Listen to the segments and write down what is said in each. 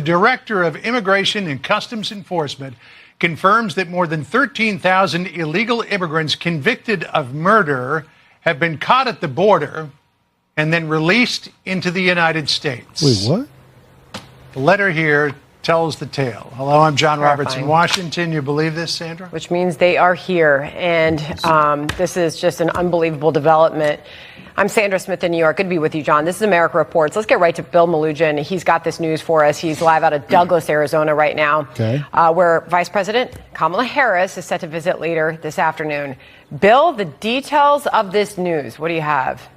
Director of Immigration and Customs Enforcement confirms that more than 13,000 illegal immigrants convicted of murder have been caught at the border and then released into the United States. Wait, what? The letter here tells the tale. Hello, I'm John Roberts in Washington. You believe this, Sandra? Which means they are here, and this is just an unbelievable development. I'm Sandra Smith in New York. Good to be with you, John. This is America Reports. Let's get right to Bill Malugin. He's got this news for us. He's live out of Douglas, Arizona right now, where Vice President Kamala Harris is set to visit later this afternoon. Bill, the details of this news, what do you have?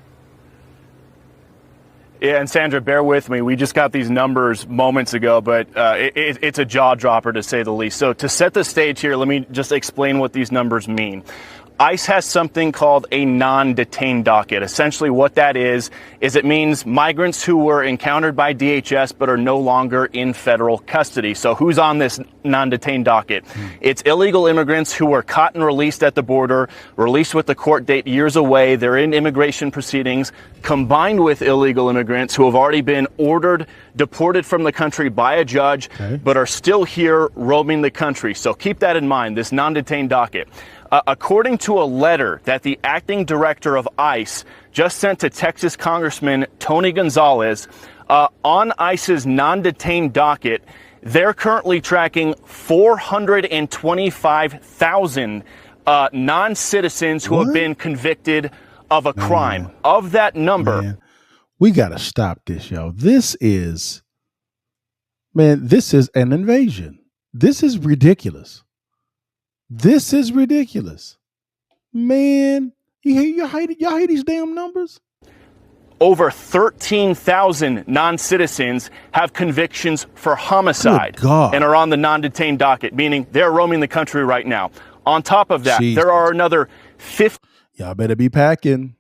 Yeah, and Sandra, bear with me. We just got these numbers moments ago, but it's a jaw dropper to say the least. So to set the stage here, let me just explain what these numbers mean. ICE has something called a non-detained docket. Essentially what that is it means migrants who were encountered by DHS but are no longer in federal custody. So who's on this non-detained docket? It's illegal immigrants who were caught and released at the border, released with the court date years away. They're in immigration proceedings, combined with illegal immigrants who have already been ordered deported from the country by a judge, but are still here roaming the country. So keep that in mind, this non-detained docket. According to a letter that the acting director of ICE just sent to Texas Congressman Tony Gonzalez, on ICE's non-detained docket, they're currently tracking 425,000 non-citizens who have been convicted of a crime. Of that number, we got to stop this, yo. This is an invasion. This is ridiculous. This is ridiculous. Man, y'all hear these damn numbers? Over 13,000 non-citizens have convictions for homicide and are on the non-detained docket, meaning they're roaming the country right now. On top of that, there are another 50. Y'all better be packing.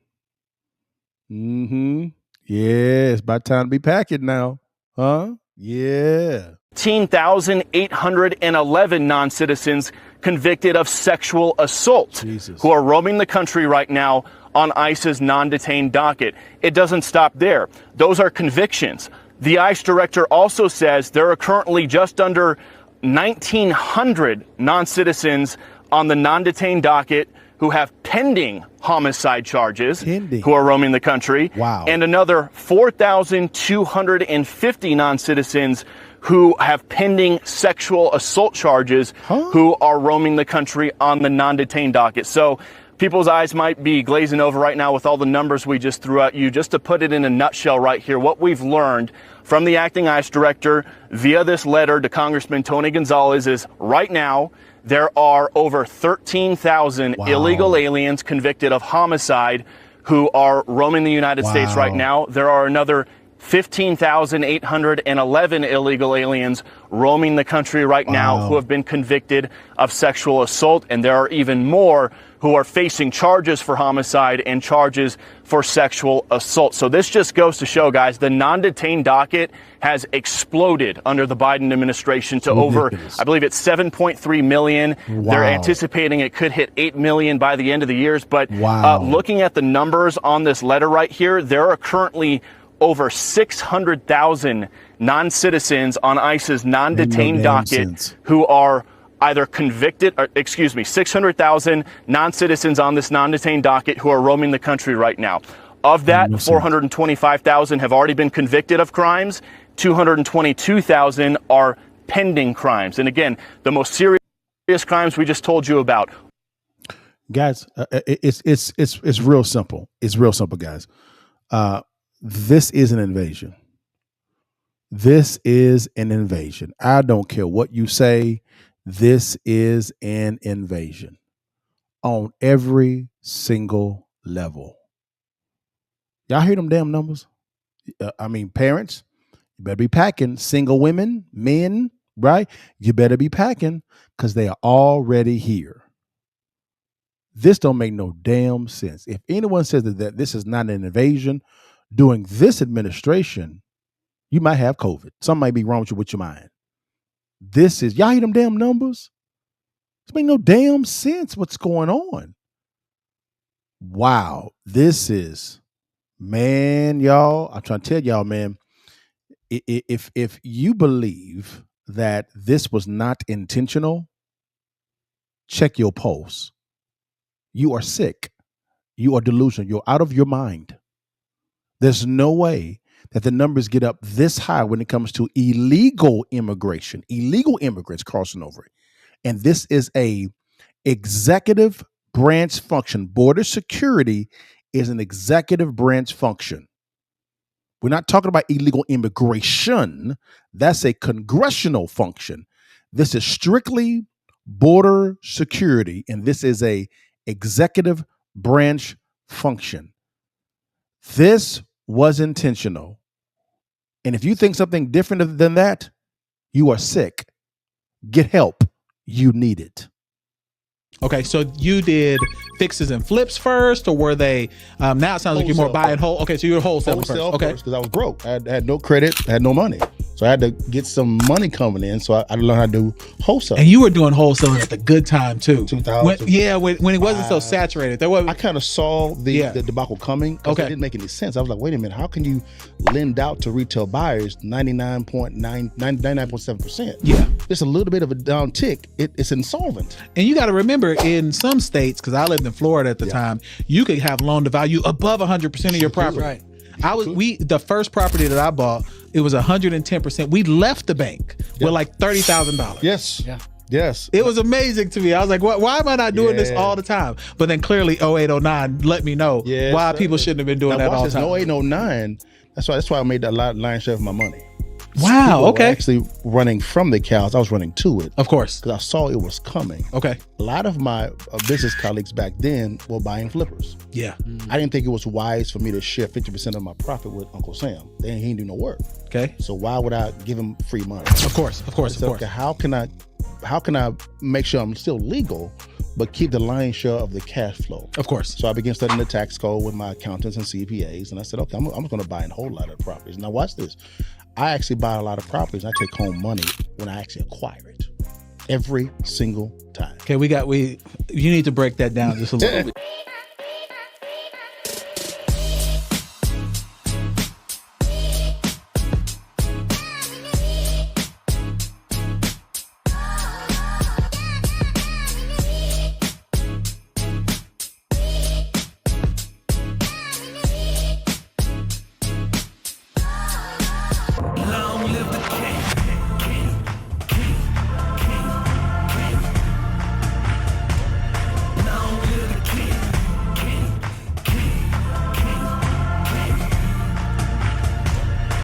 Yeah, it's about time to be packing now. Huh? Yeah. 15,811 non-citizens convicted of sexual assault who are roaming the country right now on ICE's non-detained docket. It doesn't stop there. Those are convictions. The ICE director also says there are currently just under 1,900 non-citizens on the non-detained docket who have pending homicide charges who are roaming the country. And another 4,250 non-citizens who have pending sexual assault charges who are roaming the country on the non-detained docket. So people's eyes might be glazing over right now with all the numbers we just threw at you. Just to put it in a nutshell right here, what we've learned from the acting ICE director via this letter to Congressman Tony Gonzalez is right now there are over 13,000 illegal aliens convicted of homicide who are roaming the United States right now. There are another 15,811 illegal aliens roaming the country right now who have been convicted of sexual assault. And there are even more who are facing charges for homicide and charges for sexual assault. So this just goes to show, guys, the non-detained docket has exploded under the Biden administration to over, I believe it's 7.3 million. They're anticipating it could hit 8 million by the end of the year. But looking at the numbers on this letter right here, there are currently over 600,000 non-citizens on ICE's non-detained docket who are either convicted, 600,000 non-citizens on this non-detained docket who are roaming the country right now. Of that, 425,000 have already been convicted of crimes. 222,000 are pending crimes. And again, the most serious crimes we just told you about. Guys, it's real simple. It's real simple, guys. This is an invasion. This is an invasion. I don't care what you say. This is an invasion on every single level. Y'all hear them damn numbers? Parents, you better be packing. Single women, men, right? You better be packing because they are already here. This don't make no damn sense. If anyone says that this is not an invasion, during this administration, you might have COVID. Something might be wrong with your mind. Y'all hear them damn numbers? This make no damn sense what's going on. Wow. This is, man, y'all, I'm trying to tell y'all, man, if you believe that this was not intentional, check your pulse. You are sick. You are delusional. You're out of your mind. There's no way that the numbers get up this high when it comes to illegal immigration, illegal immigrants crossing over. And this is a executive branch function. Border security is an executive branch function. We're not talking about illegal immigration. That's a congressional function. This is strictly border security, and this is a executive branch function. This was intentional. And if you think something different than that, you are sick. Get help. You need it. Okay, so you did fixes and flips first, or were they? Now it sounds like you're more buy and hold. Okay, so you're wholesaling first. Okay, because I was broke. I had no credit. I had no money, so I had to get some money coming in. So I learned how to do wholesale. And you were doing wholesaling at the good time too. 2000. When it wasn't so saturated. There was. I kind of saw the debacle coming. Okay, it didn't make any sense. I was like, wait a minute, how can you lend out to retail buyers 99.7%? Yeah, just a little bit of a down tick. It's insolvent. And you got to remember, in some states, because I lived in Florida at the time, you could have loan to value above 100% of your property. Right. The first property that I bought, it was 110%. We left the bank with like $30,000. Yes. Yeah. Yes. It was amazing to me. I was like, why am I not doing this all the time? But then clearly 08, 09 let me know why people shouldn't have been doing that all the time. 08, 09, that's why I made that lion's share of my money. Wow. Okay. Actually running from the cows, I was running to it. Of course. Because I saw it was coming. Okay. A lot of my business colleagues back then were buying flippers. Yeah. I didn't think it was wise for me to share 50% of my profit with Uncle Sam. He didn't do no work. Okay. So why would I give him free money? Of course. Okay, how can I make sure I'm still legal, but keep the lion's share of the cash flow? Of course. So I began studying the tax code with my accountants and CPAs, and I said, okay, I'm going to buy a whole lot of properties. Now watch this. I actually buy a lot of properties. I take home money when I actually acquire it. Every single time. Okay, you need to break that down just a little bit.